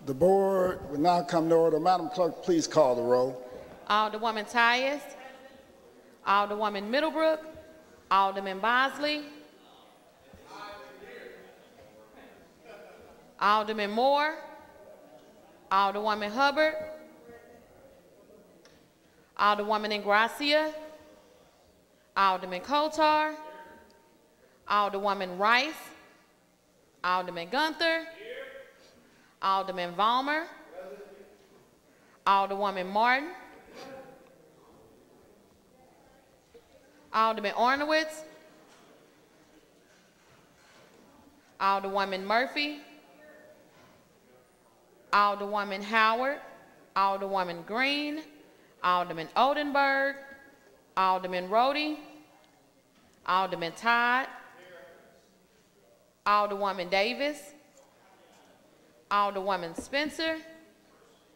The board will now come to order. Madam Clerk, please call the roll. Alderwoman Tyus, Alderwoman Middlebrook, Alderman Bosley, Alderman Moore, Alderwoman Hubbard, Alderwoman Ingracia, Alderman Kotar, Alderwoman Rice, Alderman Gunther, Alderman Vollmer, Alderwoman Martin, Alderman Ornowitz, Alderwoman Murphy, Alderwoman Howard, Alderwoman Green, Alderman Oldenburg, Alderman Roddy, Alderman Todd, Alderwoman Davis, Alderwoman Spencer,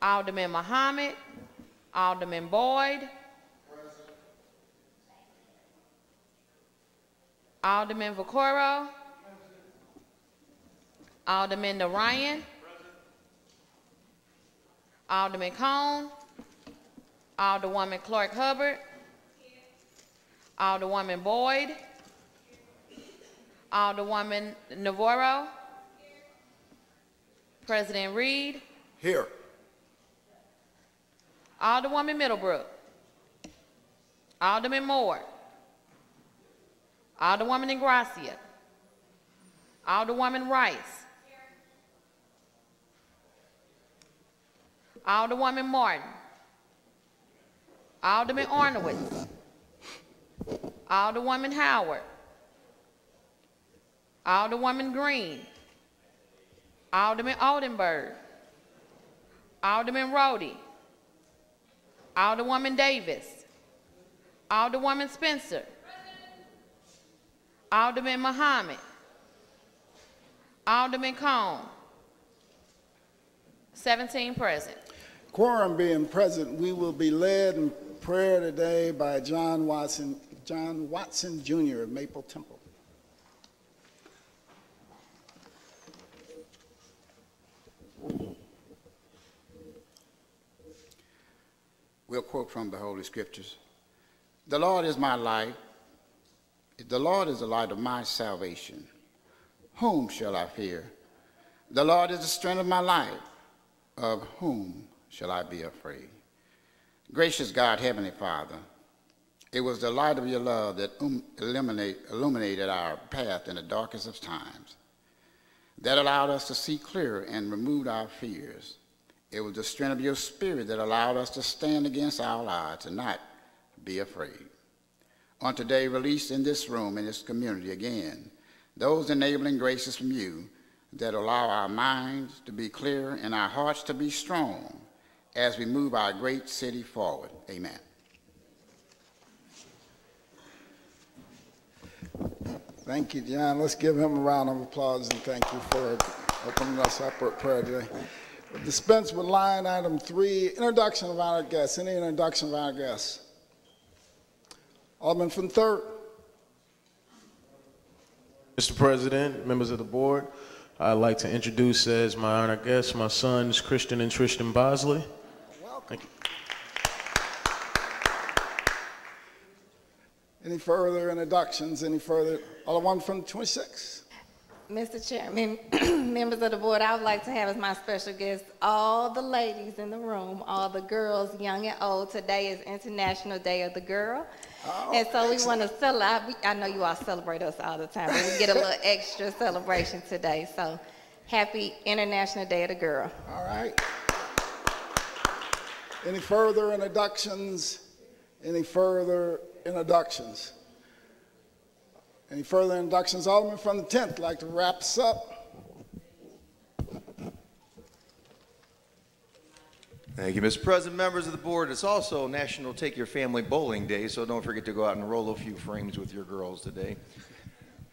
Alderman Muhammad, Alderman Boyd, Alderman Vaccaro, Alderman Narayan, Alderman Cone, Alderwoman Clark Hubbard, Alderwoman Boyd, Alderwoman Navarro, President Reed. Here. Alderwoman Middlebrook, Alderman Moore, Alderwoman Ingracia, Alderwoman Rice, Alderwoman Martin, Alderman Ornowitz, Alderwoman Howard, Alderwoman Green, Alderman Oldenburg, Alderman Roddy, Alderwoman Davis, Alderwoman Spencer, Alderman Muhammad, Alderman Cone, 17 present. Quorum being present, we will be led in prayer today by John Watson Jr. of Maple Temple. We'll quote from the Holy Scriptures. The Lord is my light. The Lord is the light of my salvation. Whom shall I fear? The Lord is the strength of my life. Of whom shall I be afraid? Gracious God, Heavenly Father, it was the light of your love that illuminated our path in the darkest of times, that allowed us to see clearer and removed our fears. It was the strength of your spirit that allowed us to stand against our odds and not be afraid. On today, released in this room, in this community again, those enabling graces from you that allow our minds to be clear and our hearts to be strong as we move our great city forward. Amen. Thank you, John. Let's give him a round of applause and thank you for opening us up with prayer today. We'll dispense with line item 3, introduction of honored guests. Any introduction of honored guests? Alderman from 3rd. Mr. President, members of the board, I'd like to introduce as my honored guests my sons, Christian and Tristan Bosley. Welcome. Thank you. Any further introductions? Any further? Alderman from 26. Mr. Chairman, members of the board, I would like to have as my special guests all the ladies in the room, all the girls, young and old. Today is International Day of the Girl. Oh, and so excellent. we want to celebrate. I know you all celebrate us all the time, but we get a little extra celebration today. So happy International Day of the Girl. All right. Any further introductions? Any further introductions? Any further introductions? Alderman from the 10th, like to wrap us up. Thank you, Mr. President, members of the board. It's also National Take Your Family Bowling Day, so don't forget to go out and roll a few frames with your girls today.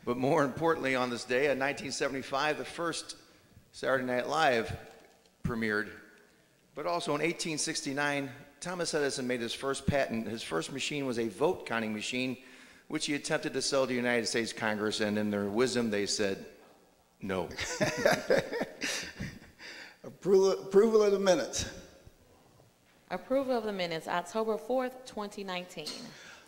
But more importantly, on this day, in 1975, the first Saturday Night Live premiered. But also in 1869, Thomas Edison made his first patent. His first machine was a vote counting machine, which he attempted to sell to the United States Congress, and in their wisdom, they said, no. Approval of the minutes. Approval of the minutes, October 4th, 2019.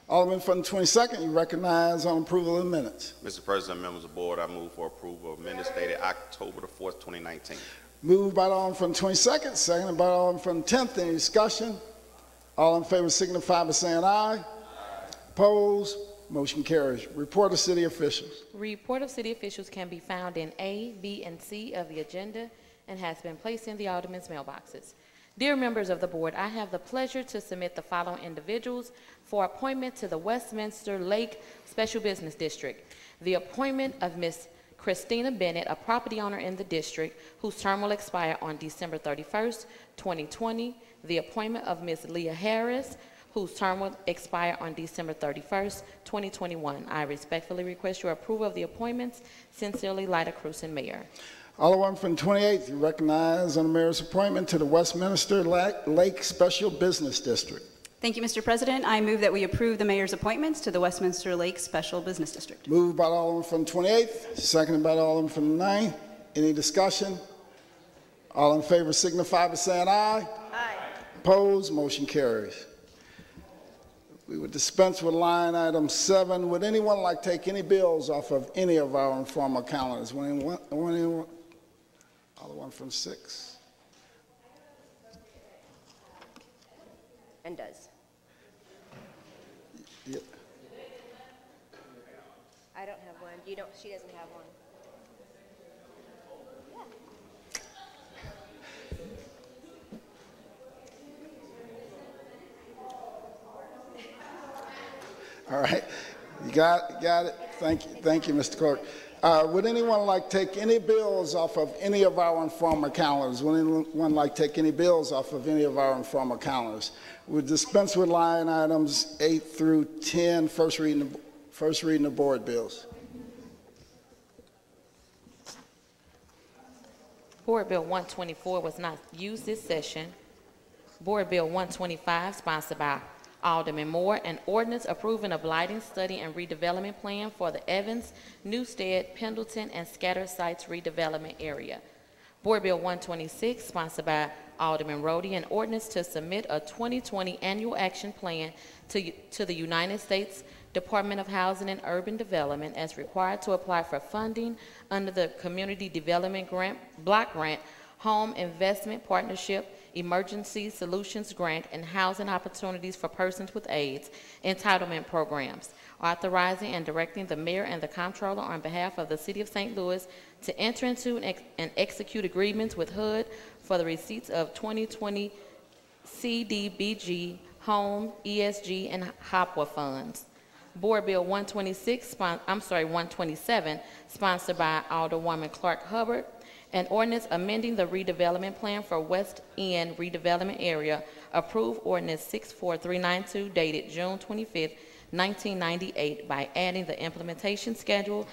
Alderman from the 22nd, you recognize on approval of the minutes. Mr. President, members of the board, I move for approval of minutes dated October the 4th, 2019. Moved by the Alderman from the 22nd, seconded by the Alderman from the 10th. Any discussion? All in favor signify by saying aye. Opposed? Motion carries. Report of city officials. Report of city officials can be found in A, B, and C of the agenda and has been placed in the aldermen's mailboxes. Dear members of the board, I have the pleasure to submit the following individuals for appointment to the Westminster Lake Special Business District. The appointment of Ms. Christina Bennett, a property owner in the district whose term will expire on December 31st, 2020. The appointment of Ms. Leah Harris, whose term will expire on December 31st, 2021. I respectfully request your approval of the appointments. Sincerely, Lyda Cruzen, Mayor. Alderman from the 28th, you recognize on the mayor's appointment to the Westminster Lake Special Business District. Thank you, Mr. President. I move that we approve the mayor's appointments to the Westminster Lake Special Business District. Moved by the Alderman from the 28th, seconded by the Alderman from the 9th. Any discussion? All in favor signify by saying aye. Aye. Opposed? Motion carries. We would dispense with line item 7. Would anyone like to take any bills off of any of our informal calendars? Anyone? Alderman from 6. And does. Yeah. I don't have one. You don't. She doesn't have one. All right, you got it. Thank you, Mr. Clerk. Would anyone like to take any bills off of any of our informal calendars? Would anyone like to take any bills off of any of our informal calendars? We'll dispense with line items 8 through 10, first reading of board bills. Board Bill 124 was not used this session. Board Bill 125, sponsored by Alderman Moore, an ordinance approving a blighting study and redevelopment plan for the Evans, Newstead, Pendleton, and Scatter Sites redevelopment area. Board Bill 126, sponsored by Alderman Roddy, an ordinance to submit a 2020 annual action plan to the United States Department of Housing and Urban Development as required to apply for funding under the Community Development Block Grant, Home Investment Partnership, Emergency Solutions Grant, and Housing Opportunities for Persons with AIDS entitlement programs, authorizing and directing the mayor and the comptroller on behalf of the City of St. Louis to enter into and execute agreements with HUD for the receipts of 2020 CDBG, Home, ESG, and HOPWA funds. Board Bill 127, sponsored by Alderwoman Clark Hubbard, an ordinance amending the redevelopment plan for West End redevelopment area, approved ordinance 64392 dated June 25th, 1998 by adding the implementation schedule,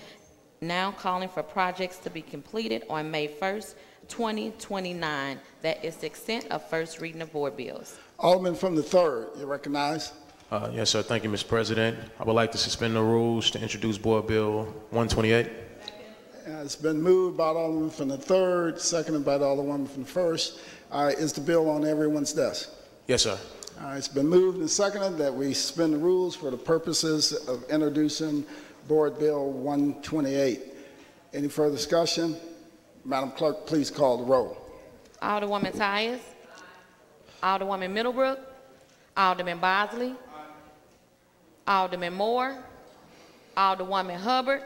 now calling for projects to be completed on May 1st, 2029. That is the extent of first reading of board bills. Alderman from the 3rd, you recognize. Yes, sir. Thank you, Mr. President. I would like to suspend the rules to introduce Board Bill 128. It's been moved by the Alderman from the 3rd, seconded by the Alderwoman from the 1st. Is the bill on everyone's desk? Yes, sir. It's been moved and seconded that we suspend the rules for the purposes of introducing Board Bill 128. Any further discussion? Madam Clerk, please call the roll. Alderwoman Tyus. Alderwoman Middlebrook. Alderman Bosley. Alderman Moore. Alderwoman Hubbard.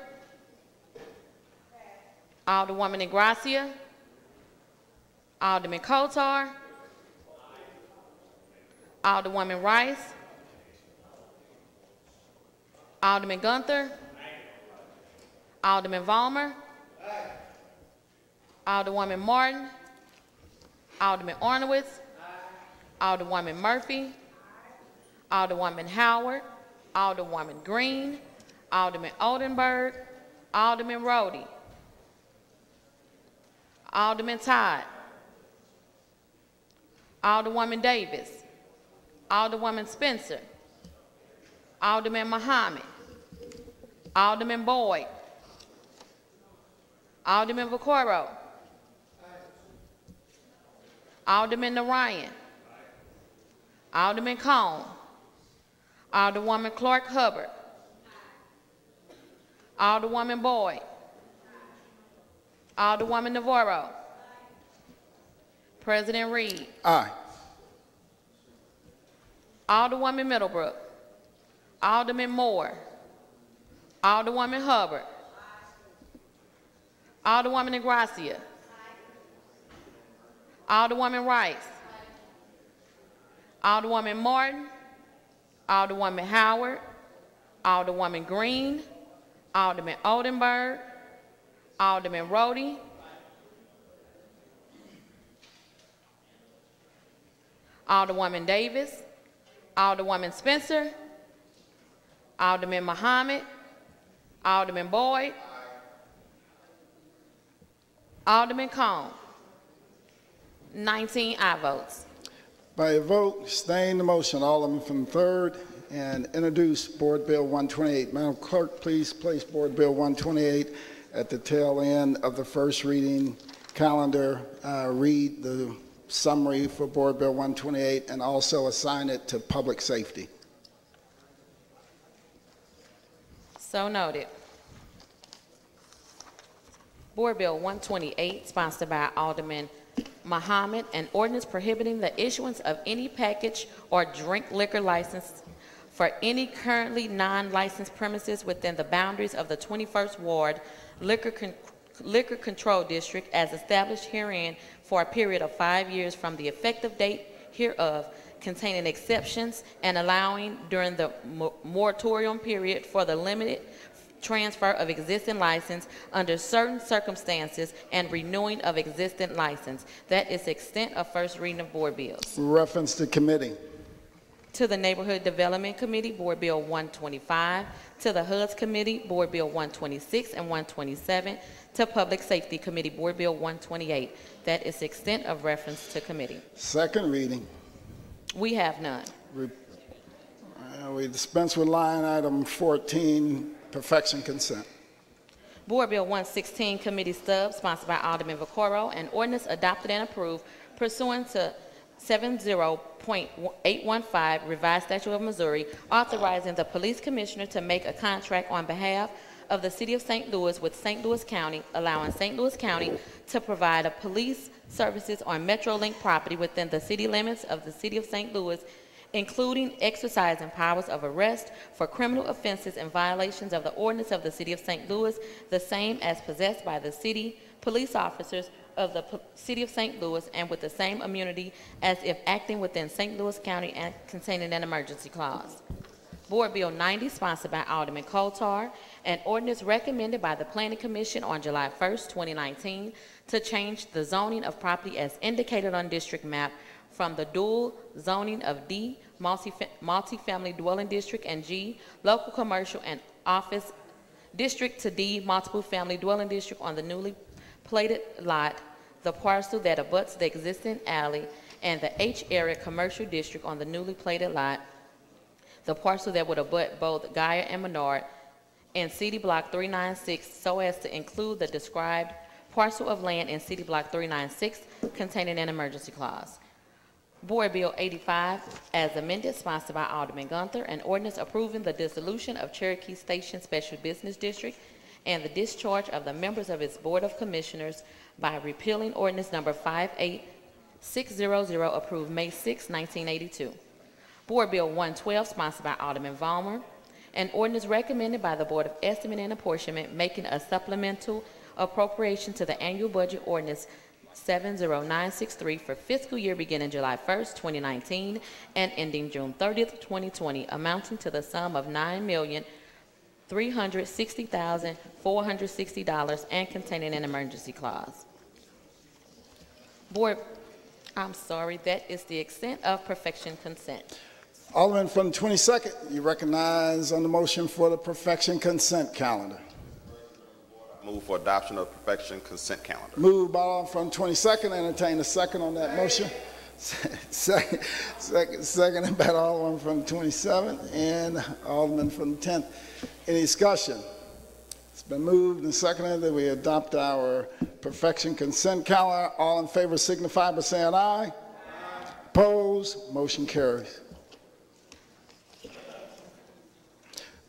Alderwoman Ingracia. Alderman Kotar. Alderwoman Rice. Alderman Gunther. Alderman Vollmer. Alderwoman Martin. Alderman Ornowitz. Alderwoman Murphy. Alderwoman Howard. Alderwoman Green. Alderman Oldenburg. Alderman Roddy. Alderman Todd. Alderwoman Davis. Alderwoman Spencer. Alderman Muhammad. Alderman Boyd. Alderman Vaccaro. Alderman Narayan. Alderman Cone. Alderwoman Clark Hubbard. Alderwoman Boyd. Alderwoman Navarro. President Reed. Aye. Alderwoman Middlebrook. Alderman Moore. Alderwoman Hubbard. Alderwoman Ingracia. Alderwoman Rice. Alderwoman Martin. Alderwoman Howard. Alderwoman Green. Alderman Oldenburg. Alderman Roddy. Alderwoman Davis. Alderwoman Spencer. Alderman Muhammad. Alderman Boyd. Alderman Cone. 19 aye votes. By a vote, sustain the motion. Alderman from the 3rd, and introduce Board Bill 128. Madam Clerk, please place Board Bill 128 at the tail end of the first reading calendar. Read the summary for Board Bill 128 and also assign it to public safety. So noted. Board Bill 128, sponsored by Alderman Muhammad, an ordinance prohibiting the issuance of any package or drink liquor license for any currently non-licensed premises within the boundaries of the 21st Ward Liquor Control District as established herein for a period of 5 years from the effective date hereof, containing exceptions and allowing during the moratorium period for the limited transfer of existing license under certain circumstances and renewing of existing license. That is the extent of first reading of board bills. Reference to committee. To the Neighborhood Development Committee, Board Bill 125. To the HUD's Committee, Board Bill 126 and 127. To Public Safety Committee, Board Bill 128. That is the extent of reference to committee. Second reading. We have none. We dispense with line item 14, perfection consent. Board Bill 116, Committee Stub, sponsored by Alderman Vaccaro, an ordinance adopted and approved pursuant to 70.815 Revised Statute of Missouri, authorizing the police commissioner to make a contract on behalf of the City of St. Louis with St. Louis County, allowing St. Louis County to provide police services on MetroLink property within the city limits of the City of St. Louis, including exercising powers of arrest for criminal offenses and violations of the ordinance of the City of St. Louis, the same as possessed by the city police officers of the City of St. Louis, and with the same immunity as if acting within St. Louis County and containing an emergency clause. Board Bill 90, sponsored by Alderman Kotar, an ordinance recommended by the Planning Commission on July 1st, 2019, to change the zoning of property as indicated on district map from the dual zoning of D, multifamily dwelling district, and G, local commercial and office district, to D, multiple family dwelling district on the newly plated lot, the parcel that abuts the existing alley, and the H area commercial district on the newly plated lot, the parcel that would abut both Gaia and Menard, in CD Block 396, so as to include the described parcel of land in CD Block 396 containing an emergency clause. Board Bill 85, as amended, sponsored by Alderman Gunther, an ordinance approving the dissolution of Cherokee Station Special Business District and the discharge of the members of its Board of Commissioners by repealing ordinance number 58600, approved May 6, 1982. Board Bill 112, sponsored by Alderman Vollmer, an ordinance recommended by the Board of Estimate and Apportionment making a supplemental appropriation to the annual budget ordinance 70963 for fiscal year beginning July 1st, 2019 and ending June 30th, 2020, amounting to the sum of $9,360,460 and containing an emergency clause. Board, I'm sorry, that is the extent of perfection consent. Alderman from the 22nd, you recognize on the motion for the perfection consent calendar. Move for adoption of perfection consent calendar. Moved by Alderman from the 22nd. Entertain a second on that motion. Seconded by Alderman from the 27th and Alderman from the 10th. Any discussion? It's been moved and seconded that we adopt our perfection consent calendar. All in favor signify by saying aye. Opposed? Motion carries.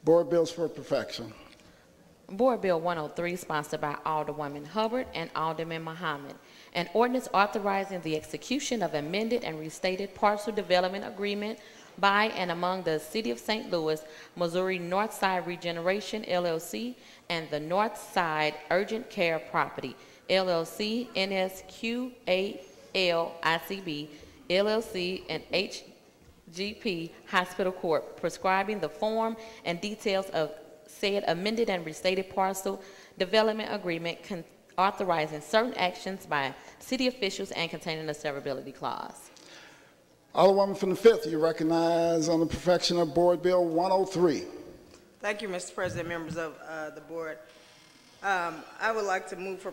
Board bills for perfection. Board Bill 103, sponsored by Alderwoman Hubbard and Alderman Muhammad. An ordinance authorizing the execution of amended and restated parcel development agreement by and among the City of St. Louis, Missouri Northside Regeneration, LLC, and the Northside Urgent Care Property, LLC, NSQAL-ICB, LLC, and HGP Hospital Corp., prescribing the form and details of said amended and restated parcel development agreement, authorizing certain actions by city officials and containing a severability clause. Alderwoman from the 5th, you recognize on the perfection of Board Bill 103. Thank you, Mr. President, members of the board. I would like to move for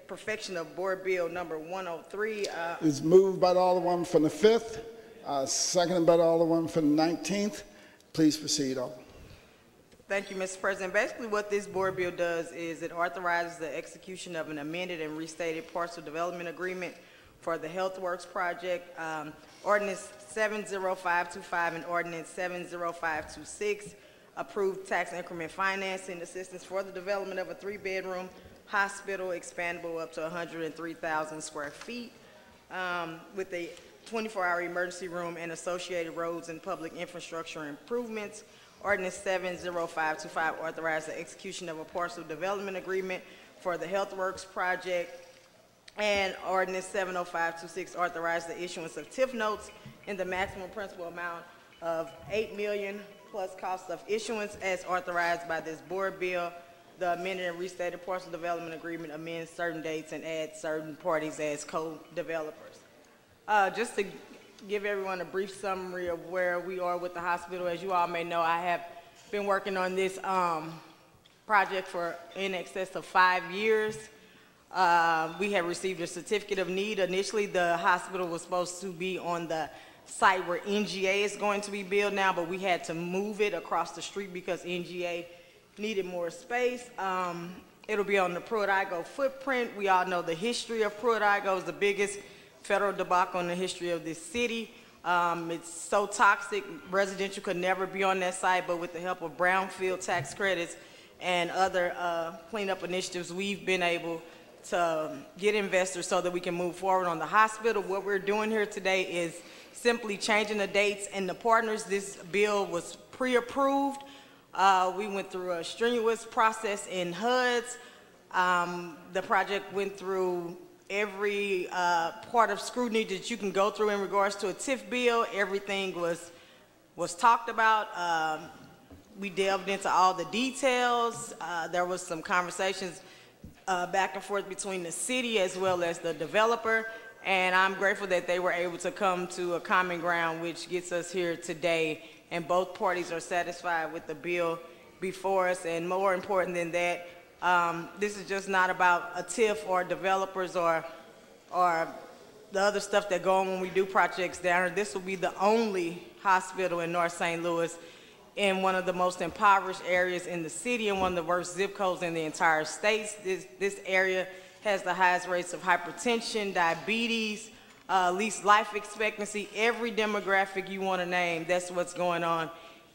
perfection of Board Bill number 103. It's moved by the Alderwoman from the 5th, seconded by the Alderwoman from the 19th. Please proceed, Alderwoman. Thank you, Mr. President. Basically, what this board bill does is it authorizes the execution of an amended and restated parcel development agreement for the HealthWorks project, Ordinance 70525 and Ordinance 70526, approved tax increment financing assistance for the development of a 3-bedroom hospital expandable up to 103,000 square feet with a 24-hour emergency room and associated roads and public infrastructure improvements. Ordinance 70525 authorized the execution of a parcel development agreement for the HealthWorks project, and Ordinance 70526 authorized the issuance of TIF notes in the maximum principal amount of $8 million plus cost of issuance as authorized by this board bill. The amended and restated parcel development agreement amends certain dates and adds certain parties as co-developers. Just to give everyone a brief summary of where we are with the hospital. As you all may know, I have been working on this project for in excess of 5 years. We have received a certificate of need. Initially, the hospital was supposed to be on the site where NGA is going to be built now, but we had to move it across the street because NGA needed more space. It'll be on the PRZADA footprint. We all know the history of PRZADA is the biggest federal debacle in the history of this city. It's so toxic, residential could never be on that site, but with the help of brownfield tax credits and other cleanup initiatives, we've been able to get investors so that we can move forward on the hospital. What we're doing here today is simply changing the dates and the partners. This bill was pre-approved. We went through a strenuous process in HUDs. The project went through every part of scrutiny that you can go through in regards to a TIF bill. Everything was talked about. We delved into all the details. There was some conversations back and forth between the city as well as the developer, and I'm grateful that they were able to come to a common ground, which gets us here today, and both parties are satisfied with the bill before us. And more important than that, this is just not about a TIF or developers or the other stuff that go on when we do projects down here. This will be the only hospital in North St. Louis in one of the most impoverished areas in the city and one of the worst zip codes in the entire state. This area has the highest rates of hypertension, diabetes, least life expectancy, every demographic you want to name. That's what's going on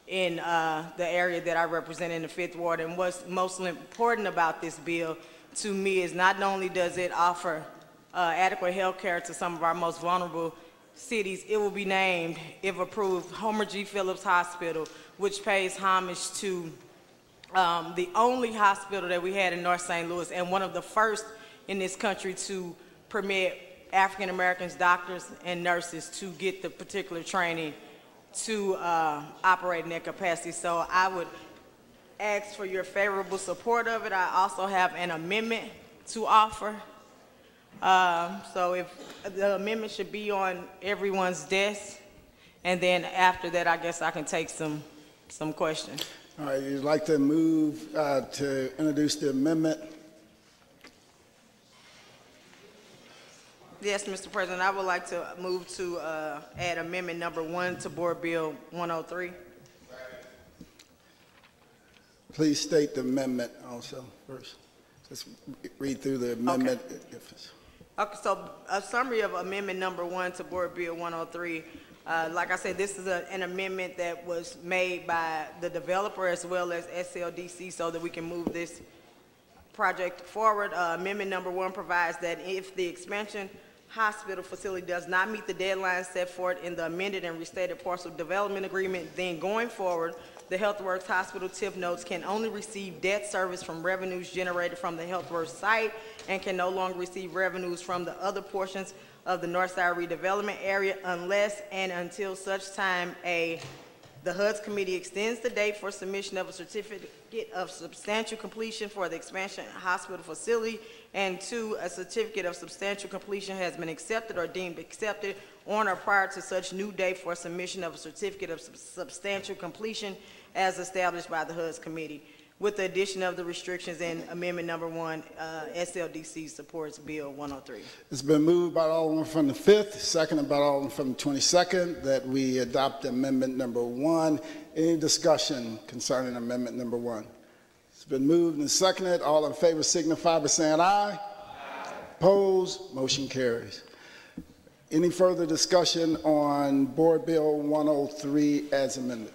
in the area that I represent in the 5th Ward. And what's most important about this bill to me is not only does it offer adequate health care to some of our most vulnerable cities, it will be named, if approved, Homer G. Phillips Hospital, which pays homage to the only hospital that we had in North St. Louis and one of the first in this country to permit African Americans, doctors, and nurses to get the particular training to operate in that capacity. So I would ask for your favorable support of it. I also have an amendment to offer. So if the amendment should be on everyone's desk, and then after that, I guess I can take some questions. All right, you'd like to move to introduce the amendment? Yes, Mr. President, I would like to move to add amendment number 1 to Board Bill 103. Please state the amendment also first. Just read through the amendment. Okay. Okay, so a summary of amendment number 1 to Board Bill 103. Like I said, this is an amendment that was made by the developer as well as SLDC so that we can move this project forward. Amendment number 1 provides that if the expansion hospital facility does not meet the deadline set forth in the amended and restated parcel development agreement, then going forward, the HealthWorks Hospital TIF notes can only receive debt service from revenues generated from the HealthWorks site and can no longer receive revenues from the other portions of the Northside redevelopment area unless and until such time the HUD's committee extends the date for submission of a certificate of substantial completion for the expansion hospital facility, and 2, a certificate of substantial completion has been accepted or deemed accepted on or prior to such new date for submission of a certificate of substantial completion as established by the HUD's committee. With the addition of the restrictions in amendment number 1, SLDC supports Bill 103. It's been moved by the Alderman from the 5th, seconded by the Alderman from the 22nd, that we adopt amendment number 1. Any discussion concerning amendment number 1? It's been moved and seconded. All in favor signify by saying aye. Aye. Opposed? Motion carries. Any further discussion on Board Bill 103 as amended?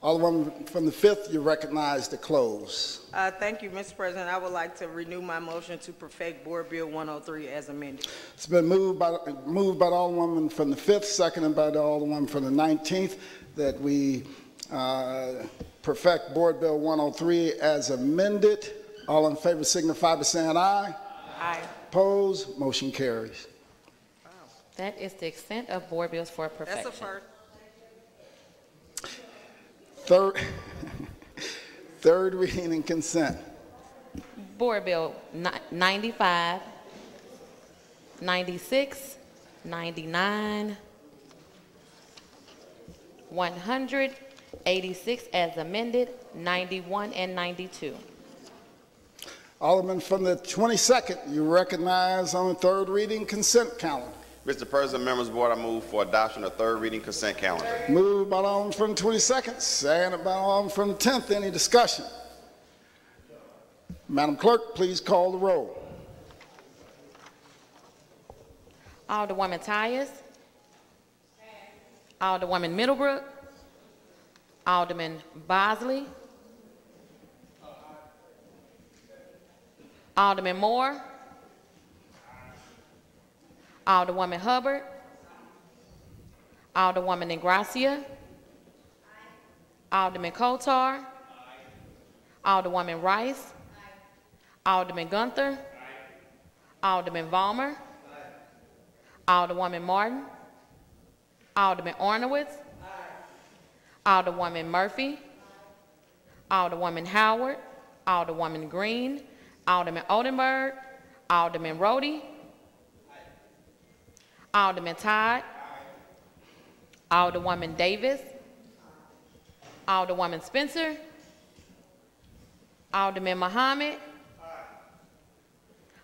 Alderman from the 5th, you recognize to close. Thank you, Mr. President. I would like to renew my motion to perfect Board Bill 103 as amended. It's been moved by the Alderwoman from the 5th, seconded by the Alderwoman from the 19th, that we perfect Board Bill 103 as amended. All in favor signify by saying aye. Aye. Opposed? Motion carries. Wow. That is the extent of board bills for perfection. That's a first. Third reading and consent. Board Bill 95, 96, 99, 100, 86 as amended, 91 and 92. Alderman from the 22nd, you recognize on the third reading consent calendar. Mr. President, members of the board, I move for adoption of third reading consent calendar. Moved by the Alderman from the 22nd, seconded by the Alderman from the 10th. Any discussion? Madam Clerk, please call the roll. Alderwoman Tyus. Alderwoman Middlebrook. Alderman Bosley. Alderman Moore. Alderwoman Hubbard. Alderwoman Ingracia. Alderman Kotar. Alderwoman Rice. Alderman Gunther. Alderman Vollmer. Alderwoman Martin. Alderman Ornowitz. Alderwoman Murphy. Alderwoman Howard. Alderwoman Green. Alderman Oldenburg. Alderman Roddy. Alderman Todd. Alderwoman Davis. Alderwoman Spencer. Alderman Muhammad.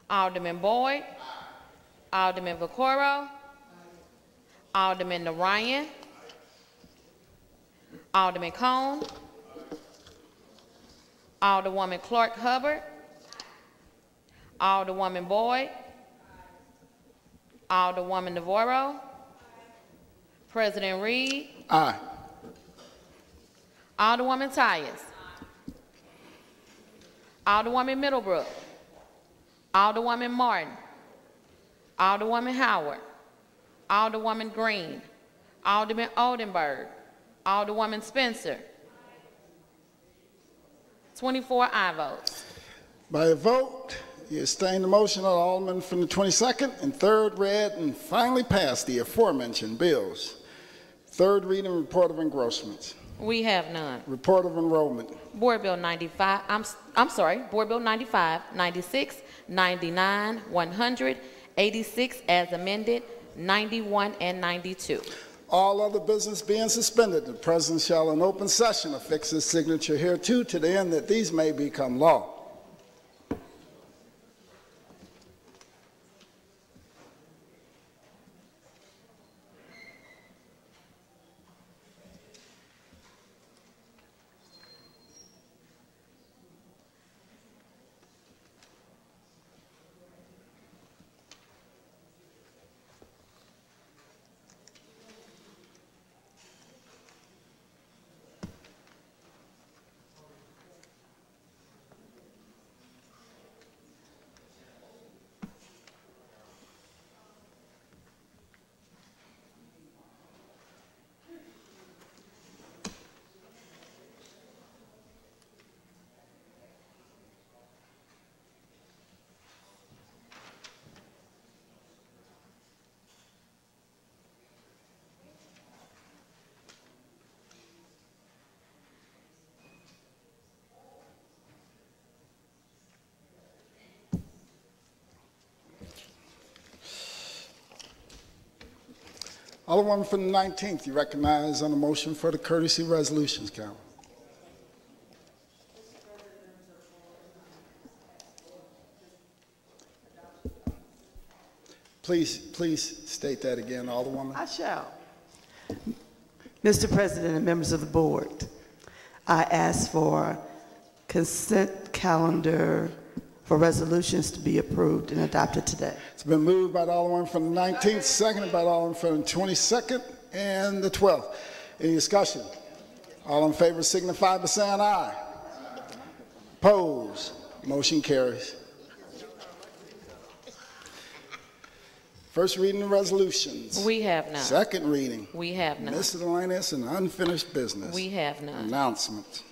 Alderman Boyd. Alderman Vaccaro. Alderman Narayan. Alderman Cone. Alderwoman Clark Hubbard. Alderwoman Boyd. Alderwoman Navarro. President Reed. Aye. Alderwoman Tyus. Alderwoman Middlebrook. Alderwoman Martin. Alderwoman Howard. Alderwoman Green. Alderman Oldenburg. Alderwoman Spencer. 24 aye votes. By a vote, you sustain the motion of the Alderman from the 22nd and third read and finally passed the aforementioned bills. Third reading report of engrossments. We have none. Report of enrollment. Board Bill 95, I'm sorry, Board Bill 95, 96, 99, 100, 86 as amended, 91 and 92. All other business being suspended, the President shall in open session affix his signature hereto to the end that these may become law. Alderman from the 19th, you recognize on the motion for the courtesy resolutions, Council. Please state that again, Alderwoman. I shall. Mr. President and members of the board, I ask for consent calendar for resolutions to be approved and adopted today. It's been moved by the Alderman from the 19th, seconded by the Alderman from the 22nd and the 12th. Any discussion? All in favor signify by saying aye. Opposed? Motion carries. First reading of resolutions. We have none. Second reading. We have none. Miscellaneous and unfinished business. We have none. Announcements.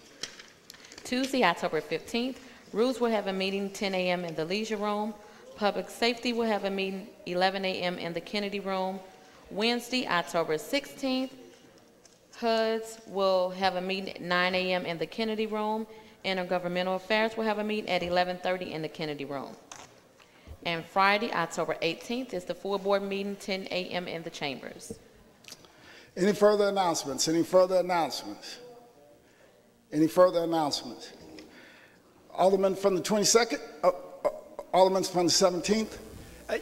Tuesday, October 15th, Rules will have a meeting 10 a.m. in the Leisure Room. Public Safety will have a meeting 11 a.m. in the Kennedy Room. Wednesday, October 16th, HUDs will have a meeting at 9 a.m. in the Kennedy Room. Intergovernmental Affairs will have a meeting at 11:30 in the Kennedy Room. And Friday, October 18th, is the full board meeting, 10 a.m. in the chambers. Any further announcements? Any further announcements? Any further announcements? Alderman from the 22nd? Alderman from the 17th?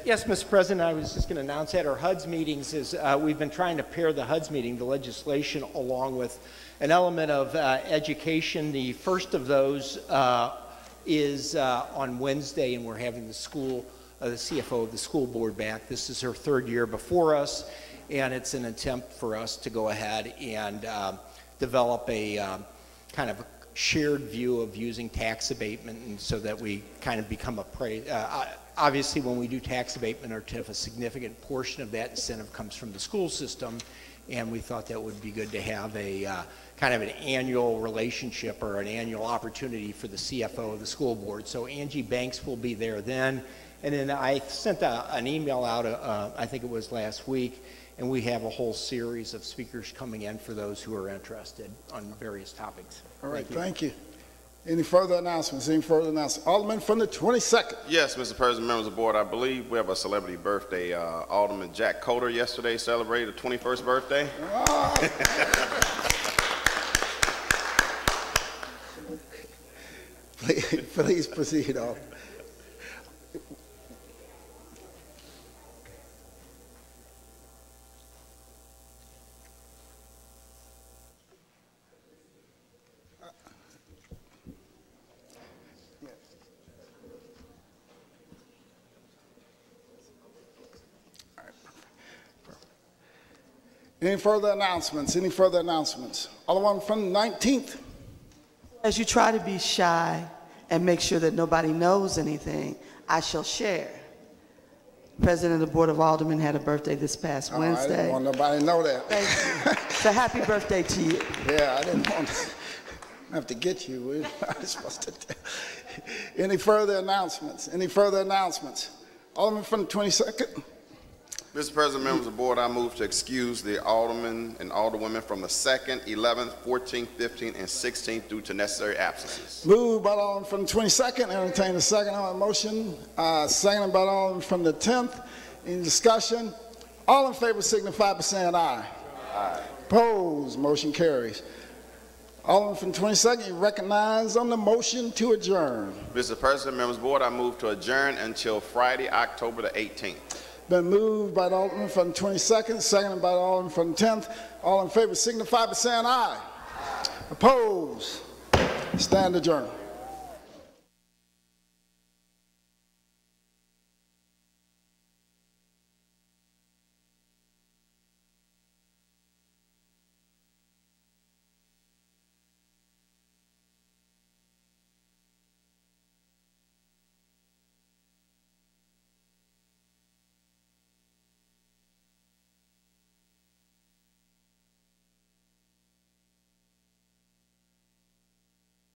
Yes, Mr. President, I was just going to announce that our HUDs meetings is we've been trying to pair the HUDs meeting, the legislation, along with an element of education. The first of those is on Wednesday, and we're having the CFO of the school board back. This is her third year before us, and it's an attempt for us to go ahead and develop a kind of a shared view of using tax abatement, and so that we kind of become obviously when we do tax abatement, a significant portion of that incentive comes from the school system, and we thought that would be good to have a kind of an annual relationship or an annual opportunity for the CFO of the school board. So Angie Banks will be there then. And then I sent an email out, I think it was last week, and we have a whole series of speakers coming in for those who are interested on various topics. All right, thank you. Any further announcements? Any further announcements? Alderman from the 22nd. Yes, Mr. President, members of the board, I believe we have a celebrity birthday. Alderman Jack Coder yesterday celebrated the 21st birthday. Please proceed, Alderman. Any further announcements? Any further announcements? Alderman from the 19th. As you try to be shy and make sure that nobody knows anything, I shall share. President of the Board of Aldermen had a birthday this past Wednesday. I didn't want nobody to know that. Thank you. So happy birthday to you. Yeah, I didn't want to have to get you. I was supposed to tell. Any further announcements? Any further announcements? Alderman from the 22nd. Mr. President, members of the board, I move to excuse the aldermen and alderwomen from the 2nd, 11th, 14th, 15th, and 16th due to necessary absences. Moved by the alderman from the 22nd. Entertain the second on the motion. Seconded by the alderman from the 10th. Any discussion? All in favor signify by saying aye. Aye. Opposed? Motion carries. Alderman from the 22nd, you recognize on the motion to adjourn. Mr. President, members of the board, I move to adjourn until Friday, October the 18th. Been moved by the alderman from the 22nd, seconded by the alderman from the 10th. All in favor signify by saying aye. Opposed? Stand adjourned.